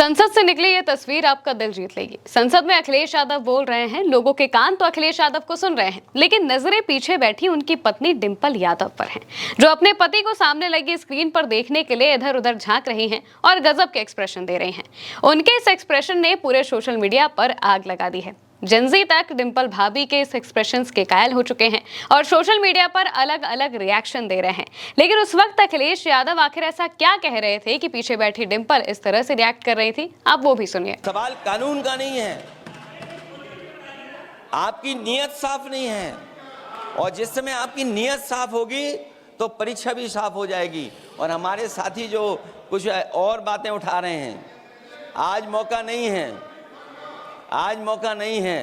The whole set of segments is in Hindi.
संसद से निकली ये तस्वीर आपका दिल जीत लेगी। संसद में अखिलेश यादव बोल रहे हैं, लोगों के कान तो अखिलेश यादव को सुन रहे हैं, लेकिन नजरें पीछे बैठी उनकी पत्नी डिंपल यादव पर हैं, जो अपने पति को सामने लगी स्क्रीन पर देखने के लिए इधर उधर झांक रही हैं और गजब के एक्सप्रेशन दे रही हैं। उनके इस एक्सप्रेशन ने पूरे सोशल मीडिया पर आग लगा दी है। जेनजी तक डिंपल भाभी के इस एक्सप्रेशंस के कायल हो चुके हैं और सोशल मीडिया पर अलग अलग रिएक्शन दे रहे हैं। लेकिन उस वक्त अखिलेश यादव आखिर ऐसा क्या कह रहे थे कि पीछे बैठी डिंपल इस तरह से रिएक्ट कर रही थी? आप वो भी सुनिए। सवाल कानून का नहीं है, आपकी नीयत साफ नहीं है, और जिस समय आपकी नीयत साफ होगी तो परीक्षा भी साफ हो जाएगी। और हमारे साथी जो कुछ और बातें उठा रहे हैं, आज मौका नहीं है, आज मौका नहीं है,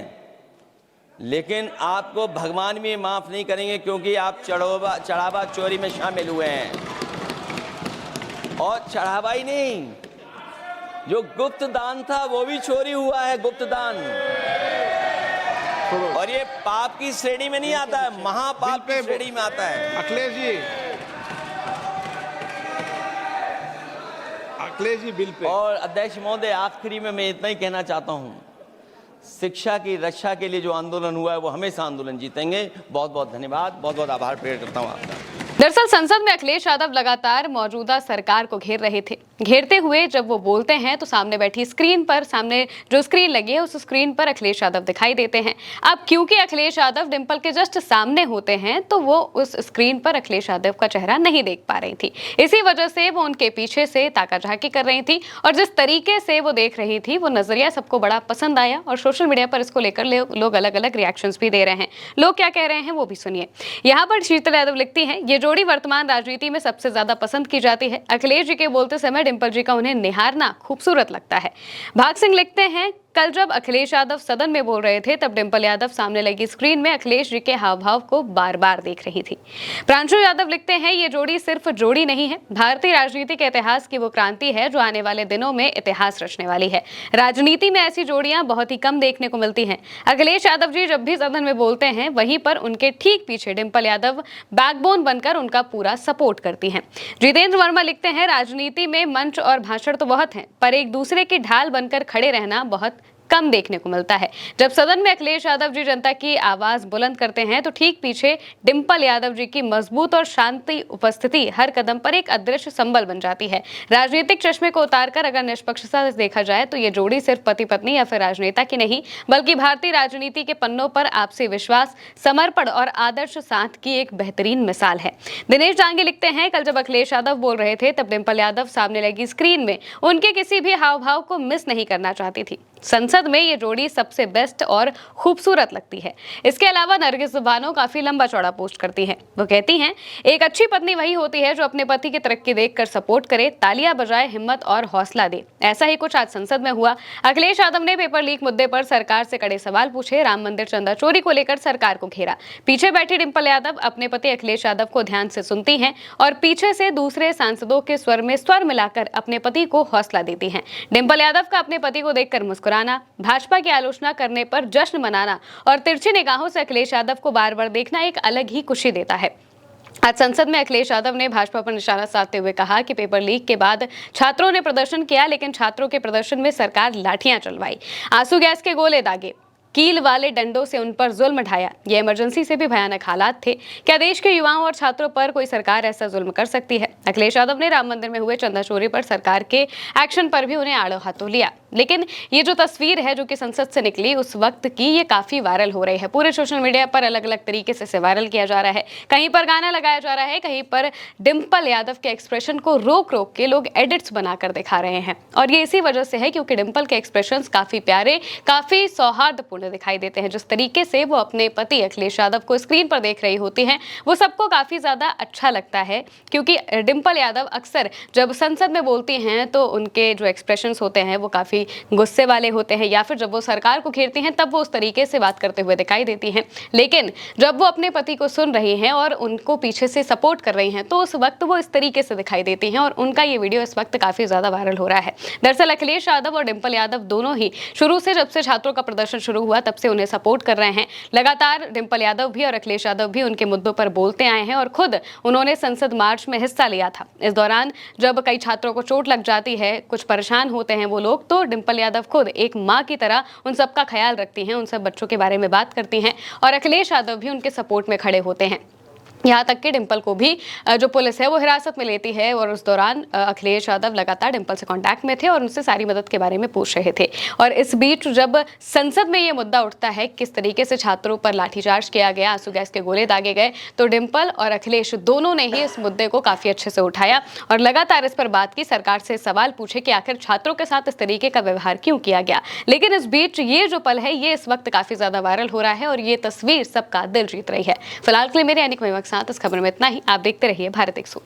लेकिन आपको भगवान भी माफ नहीं करेंगे, क्योंकि आप चढ़ावा चोरी में शामिल हुए हैं। और चढ़ावा ही नहीं, जो गुप्त दान था वो भी चोरी हुआ है, गुप्त दान। और ये पाप की श्रेणी में नहीं आता है, महापाप की श्रेणी में आता है। Akhilesh ji bill pay. और अध्यक्ष महोदय, आखिरी में मैं इतना ही कहना चाहता हूं, शिक्षा की रक्षा के लिए जो आंदोलन हुआ है वो हमेशा आंदोलन जीतेंगे। बहुत बहुत धन्यवाद, बहुत बहुत आभार प्रकट करता हूं आपका। दरअसल संसद में अखिलेश यादव लगातार मौजूदा सरकार को घेर रहे थे। घेरते हुए जब वो बोलते हैं तो सामने बैठी स्क्रीन पर, सामने जो स्क्रीन लगी है उस स्क्रीन पर अखिलेश यादव दिखाई देते हैं। अब क्योंकि अखिलेश यादव डिंपल के जस्ट सामने होते हैं तो वो उस स्क्रीन पर अखिलेश यादव का चेहरा नहीं देख पा रही थी। इसी वजह से वो उनके पीछे से ताकाझाकी कर रही थी और जिस तरीके से वो देख रही थी वो नजरिया सबको बड़ा पसंद आया और सोशल मीडिया पर इसको लेकर लोग अलग अलग रिएक्शंस भी दे रहे हैं। लोग क्या कह रहे हैं वो भी सुनिए। यहाँ पर शीतल यादव लिखती हैं, ये जोड़ी वर्तमान राजनीति में सबसे ज्यादा पसंद की जाती है। अखिलेश जी के बोलते समय डिंपल जी का उन्हें निहारना खूबसूरत लगता है। भाग सिंह लिखते हैं, कल जब अखिलेश यादव सदन में बोल रहे थे तब डिंपल यादव सामने लगी स्क्रीन में अखिलेश जी के हाव भाव को बार बार देख रही थी। प्रांशु यादव लिखते हैं, ये जोड़ी सिर्फ जोड़ी नहीं है, भारतीय राजनीति के इतिहास की वो क्रांति है जो आने वाले दिनों में इतिहास रचने वाली है। राजनीति में ऐसी जोड़ियां बहुत ही कम देखने को मिलती हैं। अखिलेश यादव जी जब भी सदन में बोलते हैं वहीं पर उनके ठीक पीछे डिंपल यादव बैकबोन बनकर उनका पूरा सपोर्ट करती हैं। जितेंद्र वर्मा लिखते हैं, राजनीति में मंच और भाषण तो बहुत हैं, पर एक दूसरे की ढाल बनकर खड़े रहना बहुत कम देखने को मिलता है। जब सदन में अखिलेश यादव जी जनता की आवाज बुलंद करते हैं तो ठीक पीछे डिंपल यादव जी की मजबूत और शांति उपस्थिति हर कदम पर एक अदृश्य संबल बन जाती है। राजनीतिक चश्मे को उतारकर अगर निष्पक्षता से देखा जाए तो ये जोड़ी सिर्फ पति पत्नी या फिर राजनेता की नहीं, बल्कि भारतीय राजनीति के पन्नों पर आपसी विश्वास, समर्पण और आदर्श साथ की एक बेहतरीन मिसाल है। दिनेश डांगे लिखते हैं, कल जब अखिलेश यादव बोल रहे थे तब डिंपल यादव सामने लगी स्क्रीन में उनके किसी भी हाव भाव को मिस नहीं करना चाहती थी। संसद में ये जोड़ी सबसे बेस्ट और खूबसूरत लगती है। इसके अलावा नरगिस जुबानो काफी लंबा चौड़ा पोस्ट करती हैं। वो कहती हैं, एक अच्छी पत्नी वही होती है जो अपने पति की तरक्की देखकर सपोर्ट करे, तालियां बजाए, हिम्मत और हौसला दे। ऐसा ही कुछ आज संसद में हुआ। अखिलेश यादव ने पेपर लीक मुद्दे पर सरकार से कड़े सवाल पूछे, राम मंदिर चंदा चोरी को लेकर सरकार को घेरा। पीछे बैठी डिंपल यादव अपने पति अखिलेश यादव को ध्यान से सुनती हैं और पीछे से दूसरे सांसदों के स्वर में स्वर मिलाकर अपने पति को हौसला देती हैं। डिंपल यादव का अपने पति को देखकर मुस्कुराना, भाजपा की आलोचना करने पर जश्न मनाना और तिरछी निगाहों से अखिलेश यादव को बार बार देखना एक अलग ही खुशी देता है। आज संसद में अखिलेश यादव ने भाजपा पर निशाना साधते हुए कहा कि पेपर लीक के बाद छात्रों ने प्रदर्शन किया, लेकिन छात्रों के प्रदर्शन में सरकार लाठियां चलवाई, आंसू गैस के गोले दागे, कील वाले डंडों से उन पर जुल्म ढाया। ये इमरजेंसी से भी भयानक हालात थे। क्या देश के युवाओं और छात्रों पर कोई सरकार ऐसा जुल्म कर सकती है? अखिलेश यादव ने राम मंदिर में हुए चंदा चोरी पर सरकार के एक्शन पर भी उन्हें आड़े हाथों लिया। लेकिन ये जो तस्वीर है जो कि संसद से निकली उस वक्त की, ये काफी वायरल हो रही है। पूरे सोशल मीडिया पर अलग अलग तरीके से इसे वायरल किया जा रहा है। कहीं पर गाना लगाया जा रहा है, कहीं पर डिंपल यादव के एक्सप्रेशन को रोक रोक के लोग एडिट्स बनाकर दिखा रहे हैं। और ये इसी वजह से है क्योंकि डिंपल के एक्सप्रेशंस काफी प्यारे, काफी सौहार्दपूर्ण दिखाई देते हैं। जिस तरीके से वो अपने पति अखिलेश यादव को स्क्रीन पर देख रही होती हैं वो सबको काफी ज्यादा अच्छा लगता है, क्योंकि डिंपल यादव अक्सर जब संसद में बोलती हैं तो उनके जो एक्सप्रेशंस होते हैं वो काफी कभी गुस्से वाले होते हैं या फिर जब वो सरकार को घेरती हैं तब वो उस तरीके से बात करते हुए दिखाई देती हैं। लेकिन जब वो अपने पति को सुन रही हैं और उनको पीछे से सपोर्ट कर रही हैं तो उस वक्त वो इस तरीके से दिखाई देती हैं और उनका ये वीडियो इस वक्त काफी ज्यादा वायरल हो रहा है। दरअसल अखिलेश यादव और डिंपल यादव दोनों ही शुरू से जब से छात्रों का प्रदर्शन शुरू हुआ तब से उन्हें सपोर्ट कर रहे हैं। लगातार डिंपल यादव भी और अखिलेश यादव भी उनके मुद्दों पर बोलते आए हैं और खुद उन्होंने संसद मार्च में हिस्सा लिया था। इस दौरान जब कई छात्रों को चोट लग जाती है, कुछ परेशान होते हैं वो लोग, तो डिंपल यादव खुद एक माँ की तरह उन सबका ख्याल रखती हैं, उन सब बच्चों के बारे में बात करती हैं और अखिलेश यादव भी उनके सपोर्ट में खड़े होते हैं। यहाँ तक कि डिंपल को भी जो पुलिस है वो हिरासत में लेती है और उस दौरान अखिलेश यादव लगातार डिंपल से कांटेक्ट में थे और उनसे सारी मदद के बारे में पूछ रहे थे। और इस बीच जब संसद में ये मुद्दा उठता है किस तरीके से छात्रों पर लाठीचार्ज किया गया, आंसू गैस के गोले दागे गए, तो डिंपल और अखिलेश दोनों ने ही इस मुद्दे को काफी अच्छे से उठाया और लगातार इस पर बात की, सरकार से सवाल पूछे कि आखिर छात्रों के साथ इस तरीके का व्यवहार क्यों किया गया। लेकिन इस बीच ये जो पल है ये इस वक्त काफी ज्यादा वायरल हो रहा है और ये तस्वीर सबका दिल जीत रही है। फिलहाल के लिए मेरे यानी साथ इस खबर में इतना ही। आप देखते रहिए भारत एक सोच।